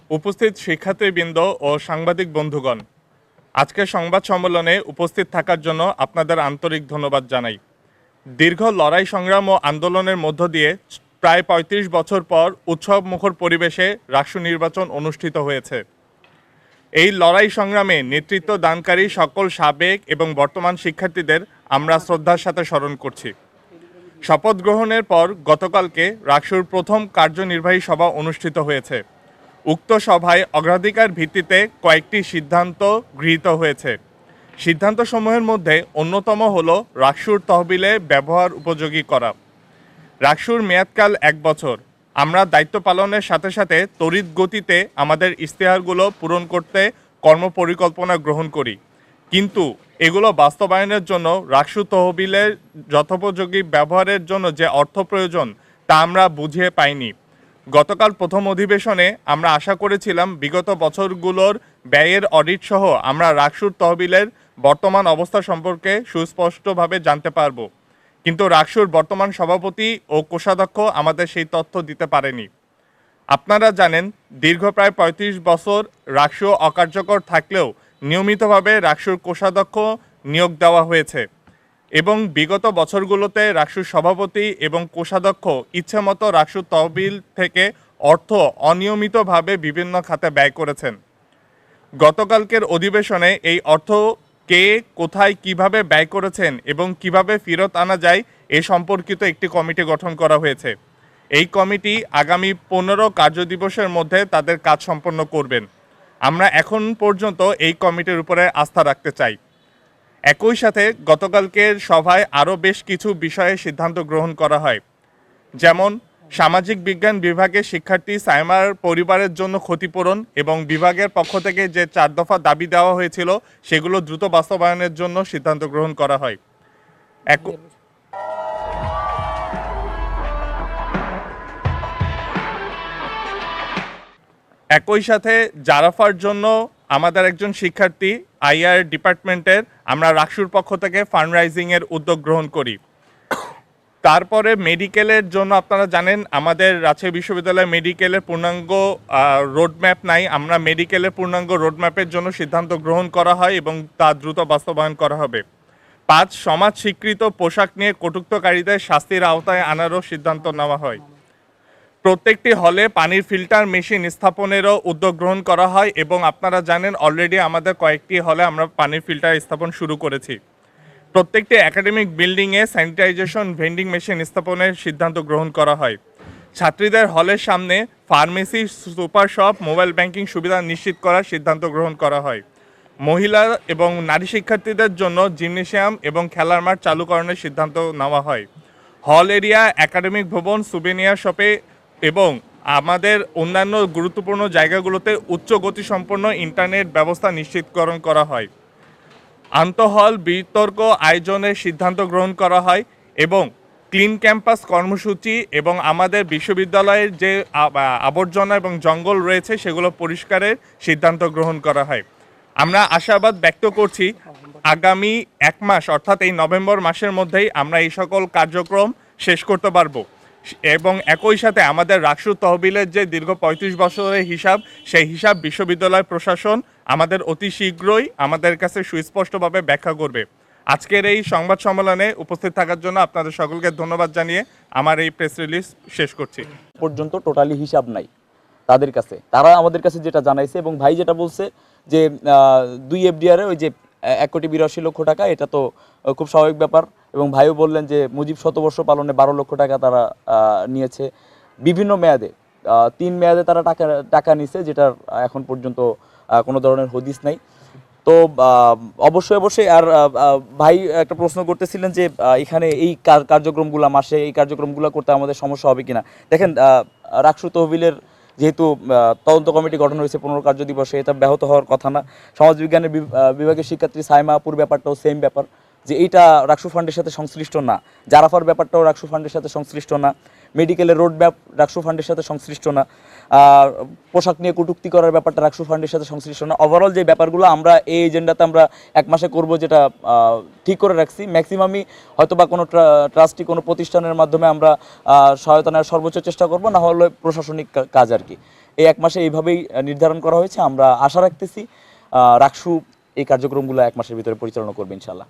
উপস্থিত শিক্ষার্থীবৃন্দ ও সাংবাদিক বন্ধুগণ, আজকের সংবাদ সম্মেলনে উপস্থিত থাকার জন্য আপনাদের আন্তরিক ধন্যবাদ জানাই। দীর্ঘ লড়াই সংগ্রাম ও আন্দোলনের মধ্য দিয়ে প্রায় ৩৫ বছর পর উৎসবমুখর পরিবেশে রাষ্ট্র নির্বাচন অনুষ্ঠিত হয়েছে। এই লড়াই সংগ্রামে নেতৃত্ব দানকারী সকল সাবেক এবং বর্তমান শিক্ষার্থীদের আমরা শ্রদ্ধার সাথে স্মরণ করছি। শপথ গ্রহণের পর গতকালকে রাকসুর প্রথম কার্যনির্বাহী সভা অনুষ্ঠিত হয়েছে। উক্ত সভায় অগ্রাধিকার ভিত্তিতে কয়েকটি সিদ্ধান্ত গৃহীত হয়েছে। সিদ্ধান্তসমূহের মধ্যে অন্যতম হল রাকসুর তহবিলে ব্যবহার উপযোগী করা। রাকসুর মেয়াদকাল 1 বছর। আমরা দায়িত্ব পালনের সাথে সাথে তড়িৎ গতিতে আমাদের ইশতেহারগুলো পূরণ করতে কর্মপরিকল্পনা গ্রহণ করি, কিন্তু এগুলো বাস্তবায়নের জন্য রাকসু তহবিলের যথোপযোগী ব্যবহারের জন্য যে অর্থ প্রয়োজন তা আমরা বুঝিয়ে পাইনি। গতকাল প্রথম অধিবেশনে আমরা আশা করেছিলাম বিগত বছরগুলোর ব্যয়ের অডিট সহ আমরা রাকসুর তহবিলের বর্তমান অবস্থা সম্পর্কে সুস্পষ্টভাবে জানতে পারব, কিন্তু রাকসুর বর্তমান সভাপতি ও কোষাধ্যক্ষ আমাদের সেই তথ্য দিতে পারেনি। আপনারা জানেন, দীর্ঘ প্রায় ৩৫ বছর রাকসু অকার্যকর থাকলেও নিয়মিতভাবে রাকসুর কোষাধ্যক্ষ নিয়োগ দেওয়া হয়েছে এবং বিগত বছরগুলোতে রাকসুর সভাপতি এবং কোষাধ্যক্ষ ইচ্ছামতো রাকসুর তহবিল থেকে অর্থ অনিয়মিতভাবে বিভিন্ন খাতে ব্যয় করেছেন। গতকালকের অধিবেশনে এই অর্থ কে কোথায় কিভাবে ব্যয় করেছেন এবং কিভাবে ফেরত আনা যায় এ সম্পর্কিত একটি কমিটি গঠন করা হয়েছে। এই কমিটি আগামী 15 কার্যদিবসের মধ্যে তাদের কাজ সম্পন্ন করবেন। আমরা এখন পর্যন্ত এই কমিটির উপরে আস্থা রাখতে চাই। একই সাথে গতকালকের সভায় আরও বেশ কিছু বিষয়ে সিদ্ধান্ত গ্রহণ করা হয়, যেমন সামাজিক বিজ্ঞান বিভাগের শিক্ষার্থী সাইমার পরিবারের জন্য ক্ষতিপূরণ এবং বিভাগের পক্ষ থেকে যে 4 দফা দাবি দেওয়া হয়েছিল সেগুলো দ্রুত বাস্তবায়নের জন্য সিদ্ধান্ত গ্রহণ করা হয়। একই সাথে জারাফার জন্য আমাদের একজন শিক্ষার্থী আইআর ডিপার্টমেন্টের আমরা রাকসুর পক্ষ থেকে ফান্ডরাইজিংয়ের উদ্যোগ গ্রহণ করি। তারপরে মেডিকেলের জন্য আপনারা জানেন আমাদের রাজশাহী বিশ্ববিদ্যালয় মেডিকেলের পূর্ণাঙ্গ রোডম্যাপ নাই। আমরা মেডিকেলের পূর্ণাঙ্গ রোডম্যাপের জন্য সিদ্ধান্ত গ্রহণ করা হয় এবং তা দ্রুত বাস্তবায়ন করা হবে। 5 সমাজ স্বীকৃত পোশাক নিয়ে কটূক্তকারীদের শাস্তির আওতায় আনারও সিদ্ধান্ত নেওয়া হয়। প্রত্যেকটি হলে পানির ফিল্টার মেশিন স্থাপনেরও উদ্যোগ গ্রহণ করা হয় এবং আপনারা জানেন অলরেডি আমাদের কয়েকটি হলে আমরা পানির ফিল্টার স্থাপন শুরু করেছি। প্রত্যেকটি একাডেমিক বিল্ডিংয়ে স্যানিটাইজেশন ভেন্ডিং মেশিন স্থাপনের সিদ্ধান্ত গ্রহণ করা হয়। ছাত্রীদের হলের সামনে pharmacy, super shop, mobile banking সুবিধা নিশ্চিত করার সিদ্ধান্ত গ্রহণ করা হয়। মহিলা এবং নারী শিক্ষার্থীদের জন্য জিমনেশিয়াম এবং খেলার মাঠ চালুকরণের সিদ্ধান্ত নেওয়া হয়। হল এরিয়া, একাডেমিক ভবন, সুবেনিয়ার শপে এবং আমাদের অন্যান্য গুরুত্বপূর্ণ জায়গাগুলোতে উচ্চ গতিসম্পন্ন ইন্টারনেট ব্যবস্থা নিশ্চিতকরণ করা হয়। আন্তঃহল বিতর্ক আয়োজনের সিদ্ধান্ত গ্রহণ করা হয় এবং ক্লিন ক্যাম্পাস কর্মসূচি এবং আমাদের বিশ্ববিদ্যালয়ের যে আবর্জনা এবং জঙ্গল রয়েছে সেগুলো পরিষ্কারের সিদ্ধান্ত গ্রহণ করা হয়। আমরা আশাবাদ ব্যক্ত করছি আগামী 1 মাস অর্থাৎ এই নভেম্বর মাসের মধ্যেই আমরা এই সকল কার্যক্রম শেষ করতে পারবো এবং একই সাথে আমাদের রাকসু তহবিলের যে দীর্ঘ 35 বছরের হিসাব, সেই হিসাব বিশ্ববিদ্যালয় প্রশাসন আমাদের অতি শীঘ্রই আমাদের কাছে সুস্পষ্টভাবে ব্যাখ্যা করবে। আজকের এই সংবাদ সম্মেলনে উপস্থিত থাকার জন্য আপনাদের সকলকে ধন্যবাদ জানিয়ে আমার এই প্রেস রিলিজ শেষ করছি। পর্যন্ত টোটালি হিসাব নাই তাদের কাছে, তারা আমাদের কাছে যেটা জানাইছে এবং ভাই যেটা বলছে যে 2 এফডিআর ওই যে 1,82,00,000 টাকা, এটা তো খুব স্বাভাবিক ব্যাপার। এবং ভাইও বললেন যে মুজিব শতবর্ষ পালনে 12 লক্ষ টাকা তারা নিয়েছে বিভিন্ন মেয়াদে, 3 মেয়াদে তারা টাকা নিছে, যেটার এখন পর্যন্ত কোনো ধরনের হদিস নাই। তো অবশ্যই আর ভাই একটা প্রশ্ন করতেছিলেন যে এখানে এই কার্যক্রমগুলো মাসে এই কার্যক্রমগুলো করতে আমাদের সমস্যা হবে কিনা। দেখেন, রাকসু তহবিলের যেহেতু তদন্ত কমিটি গঠন হয়েছে 15 কার্য দিবসে, এটা ব্যাহত হওয়ার কথা না। সমাজবিজ্ঞানের বিভাগের শিক্ষার্থী সাইমাপুর ব্যাপারটাও সেম ব্যাপার, যে এইটা রাকসু ফান্ডের সাথে সংশ্লিষ্ট না। জারাফার ব্যাপারটাও রাকসু ফান্ডের সাথে সংশ্লিষ্ট না। মেডিকেলের রোড ম্যাপ রাকসু ফান্ডের সাথে সংশ্লিষ্ট না। পোশাক নিয়ে কটূক্তি করার ব্যাপারটা রাকসু ফান্ডের সাথে সংশ্লিষ্ট না। ওভারঅল যে ব্যাপারগুলো আমরা এই এজেন্ডাতে আমরা 1 মাসে করব, যেটা ঠিক করে রাখছি, ম্যাক্সিমামই হয়তো বা কোনো ট্রাস্টি কোনো প্রতিষ্ঠানের মাধ্যমে আমরা সহায়তা নেওয়ার সর্বোচ্চ চেষ্টা করব, না হলে প্রশাসনিক কাজ আর কি। এই 1 মাসে এইভাবেই নির্ধারণ করা হয়েছে। আমরা আশা রাখতেছি রাকসু এই কার্যক্রমগুলো 1 মাসের ভিতরে পরিচালনা করবে ইনশাআল্লাহ।